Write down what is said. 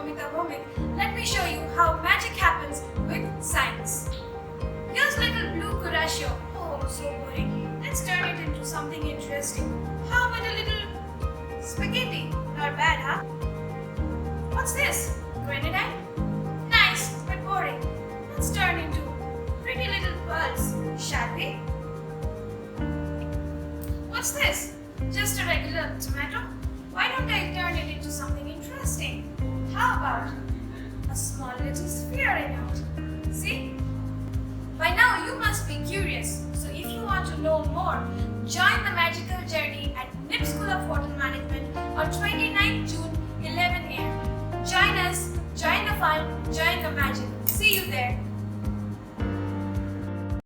Moumita let me show you how magic happens with science. Here's little blue curacao. Oh, so boring. Let's turn it into something interesting. How about a little spaghetti? Not bad, huh? What's this? Grenadine? Nice, but boring. Let's turn into pretty little pearls, shall we? What's this? Just a regular tomato? Why don't I turn it into something interesting? How about a small little sphere in it? See? By now you must be curious. So if you want to know more, join the magical journey at NIP School of Hotel Management on 29th June, 11 a.m. Join us, join the fun, join the magic. See you there.